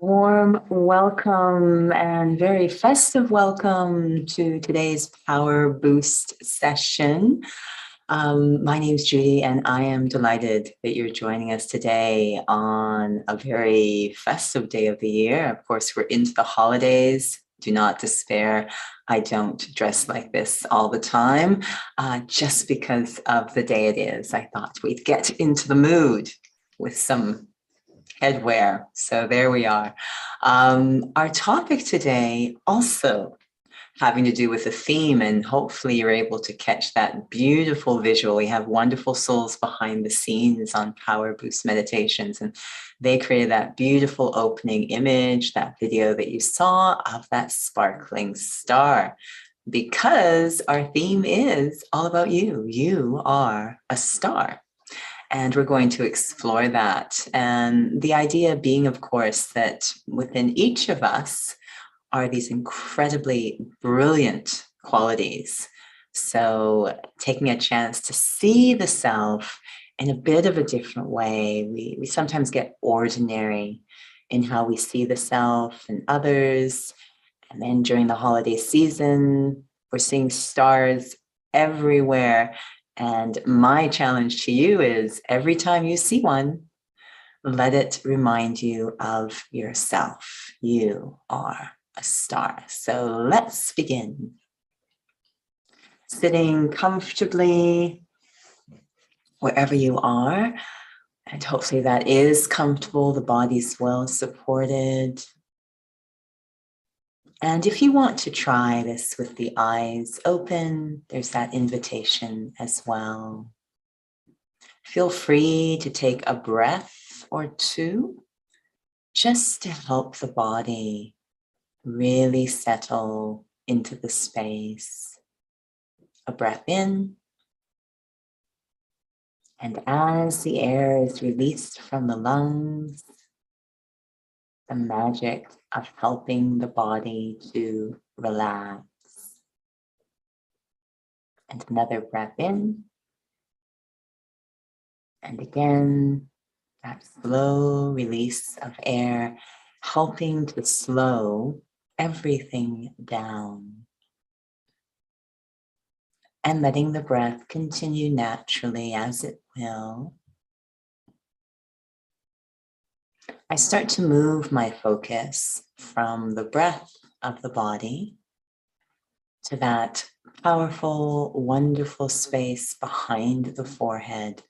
Warm welcome and very festive welcome to today's Power Boost session. My name is Judi, and I am delighted that you're joining us today on a very festive day of the year. Of course, we're into the holidays. Do not despair. I don't dress like this all the time, just because of the day it is. I thought we'd get into the mood with some headwear. So there we are. Our topic today also having to do with the theme, and hopefully you're able to catch that beautiful visual. We have wonderful souls behind the scenes on Power Boost Meditations, and they created that beautiful opening image, that video that you saw of that sparkling star, because our theme is all about you. You are a star. And we're going to explore that. And the idea being, of course, that within each of us are these incredibly brilliant qualities. So taking a chance to see the self in a bit of a different way. We sometimes get ordinary in how we see the self and others. And then during the holiday season, we're seeing stars everywhere. And my challenge to you is every time you see one, let it remind you of yourself. You are a star. So let's begin. Sitting comfortably wherever you are, and hopefully that is comfortable. The body's well supported. And if you want to try this with the eyes open, there's that invitation as well. Feel free to take a breath or two just to help the body really settle into the space. A breath in, and as the air is released from the lungs, the magic of helping the body to relax. And another breath in. And again, that slow release of air, helping to slow everything down. And letting the breath continue naturally as it will. I start to move my focus from the breath of the body to that powerful, wonderful space behind the forehead,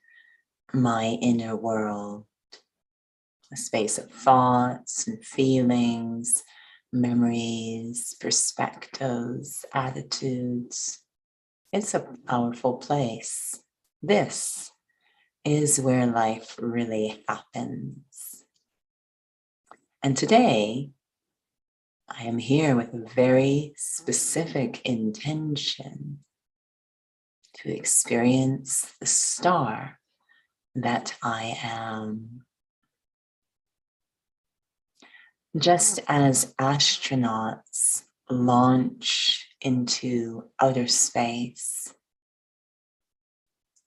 my inner world, a space of thoughts and feelings, memories, perspectives, attitudes. It's a powerful place. This is where life really happens. And today, I am here with a very specific intention to experience the star that I am. Just as astronauts launch into outer space,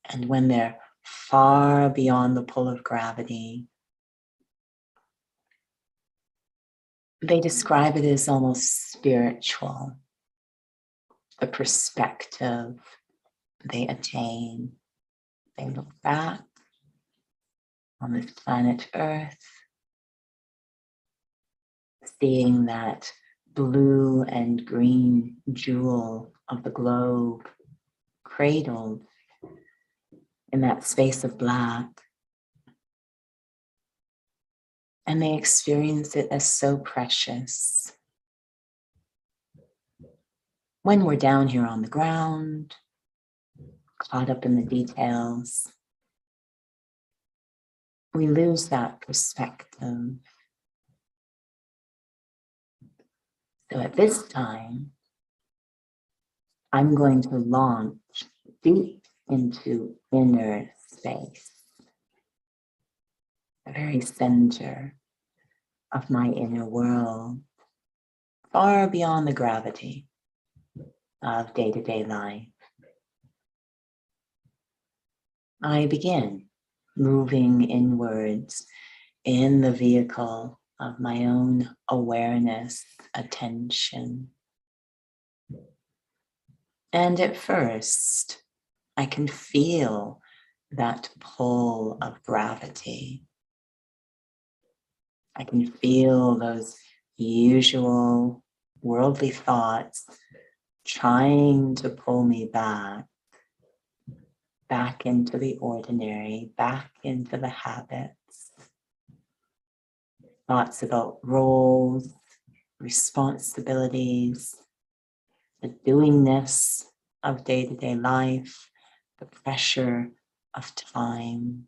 and when they're far beyond the pull of gravity, they describe it as almost spiritual, the perspective they attain. They look back on this planet Earth, seeing that blue and green jewel of the globe cradled in that space of black. And they experience it as so precious. When we're down here on the ground, caught up in the details, we lose that perspective. So at this time, I'm going to launch deep into inner space, the very center of my inner world, far beyond the gravity of day-to-day life. I begin moving inwards in the vehicle of my own awareness, attention. And at first, I can feel that pull of gravity. I can feel those usual worldly thoughts trying to pull me back into the ordinary, back into the habits. Thoughts about roles, responsibilities, the doingness of day-to-day life, the pressure of time,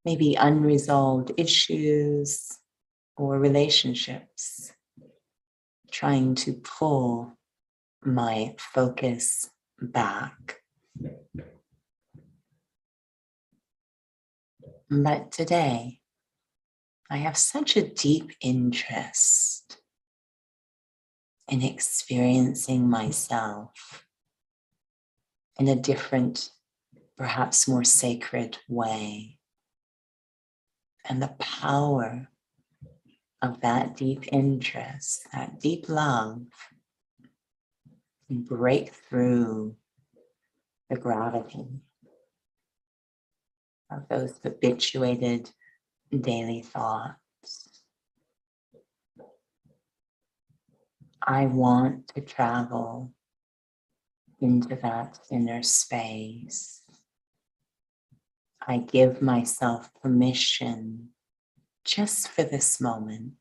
maybe unresolved issues or relationships, trying to pull my focus back. But today, I have such a deep interest in experiencing myself in a different, perhaps more sacred way. And the power of that deep interest, that deep love, can break through the gravity of those habituated daily thoughts. I want to travel into that inner space. I give myself permission just for this moment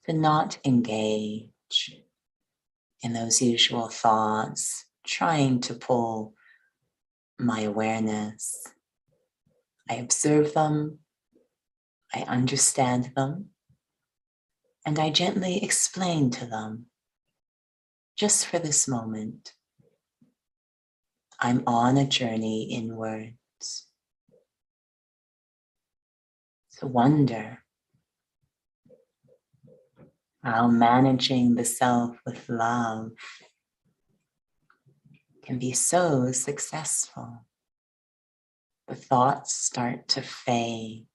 to not engage in those usual thoughts, trying to pull my awareness. I observe them, I understand them, and I gently explain to them, just for this moment, I'm on a journey inwards to wonder how managing the self with love can be so successful. The thoughts start to fade,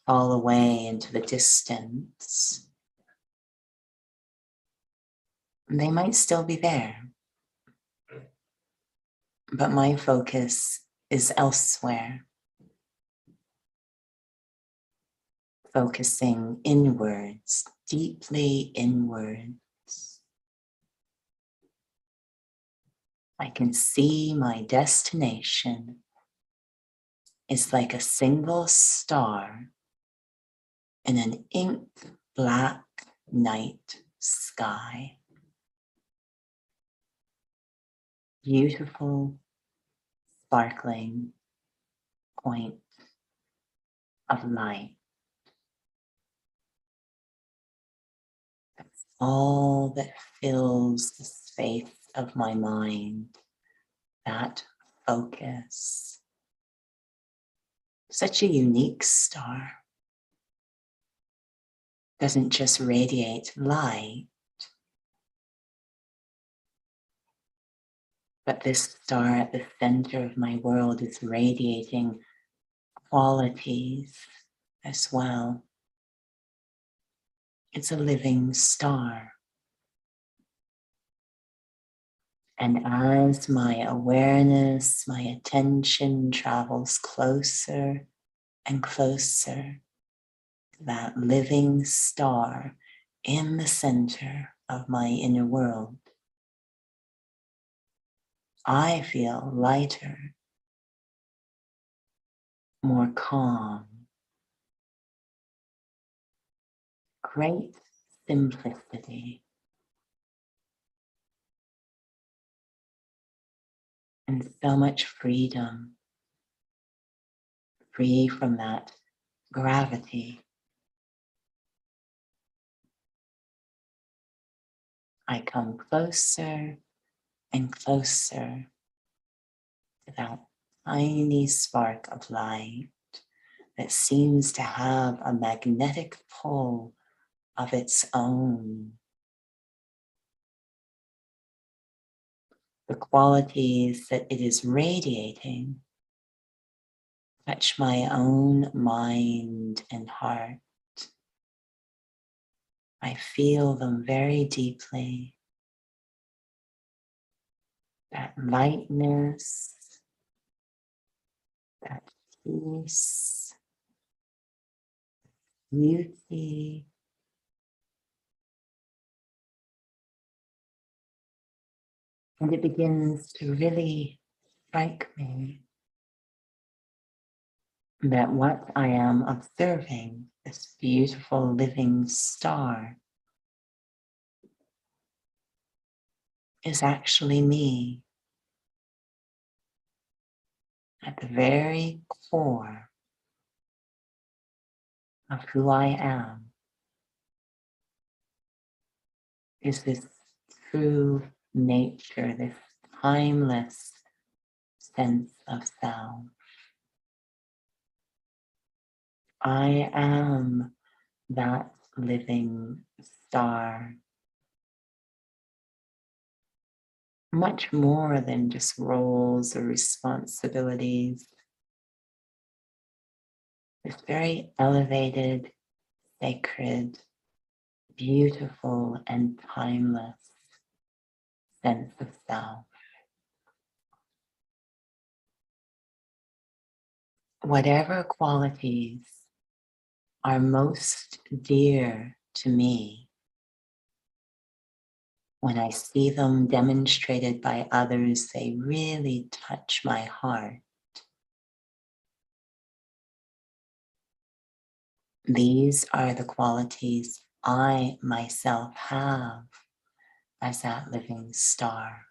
fall away into the distance. They might still be there, but my focus is elsewhere, focusing inwards, deeply inwards. I can see my destination is like a single star in an ink black night sky. Beautiful, sparkling point of light. That's all that fills the space of my mind, that focus. Such a unique star. Doesn't just radiate light, but this star at the center of my world is radiating qualities as well. It's a living star. And as my awareness, my attention travels closer and closer to that living star in the center of my inner world, I feel lighter, more calm, great simplicity, and so much freedom, free from that gravity. I come closer and closer to that tiny spark of light that seems to have a magnetic pull of its own. the qualities that it is radiating touch my own mind and heart. I feel them very deeply. That lightness, that peace, beauty, and it begins to really strike me that what I am observing, this beautiful living star, is actually me. At the very core of who I am is this true nature, this timeless sense of self. I am that living star, much more than just roles or responsibilities. This very elevated, sacred, beautiful, and timeless sense of self. Whatever qualities are most dear to me, when I see them demonstrated by others, they really touch my heart. These are the qualities I myself have as that living star.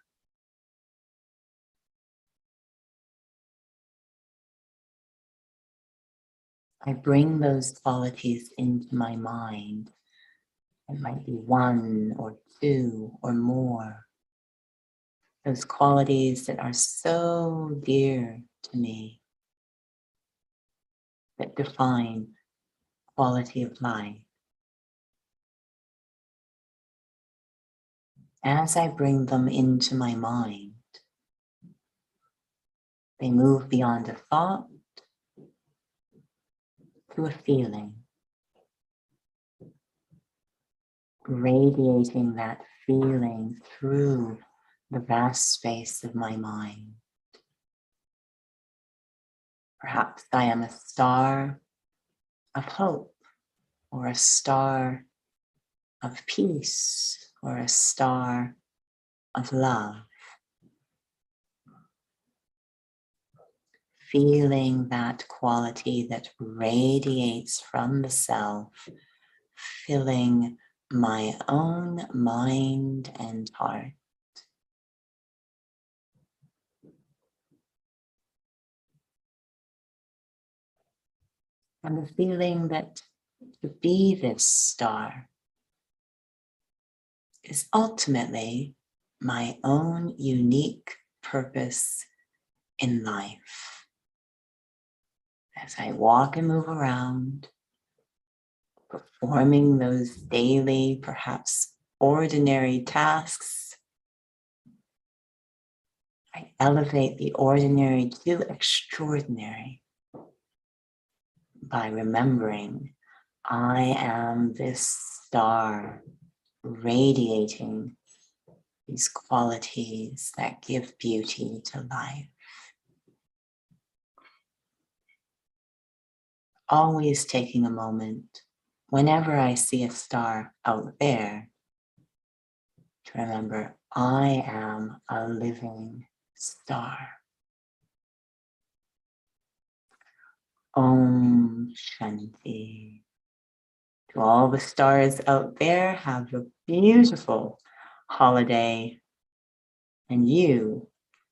I bring those qualities into my mind. It might be one or two or more. Those qualities that are so dear to me, that define quality of life. As I bring them into my mind, they move beyond a thought to a feeling, radiating that feeling through the vast space of my mind. Perhaps I am a star of hope, or a star of peace, or a star of love. Feeling that quality that radiates from the self, filling my own mind and heart. And the feeling that to be this star is ultimately my own unique purpose in life. As I walk and move around, performing those daily, perhaps ordinary tasks, I elevate the ordinary to extraordinary by remembering I am this star radiating these qualities that give beauty to life. Always taking a moment whenever I see a star out there to remember I am a living star. Om Shanti. To all the stars out there, have a beautiful holiday, and you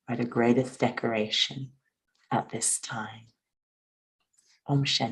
are the greatest decoration at this time. Om Shanti.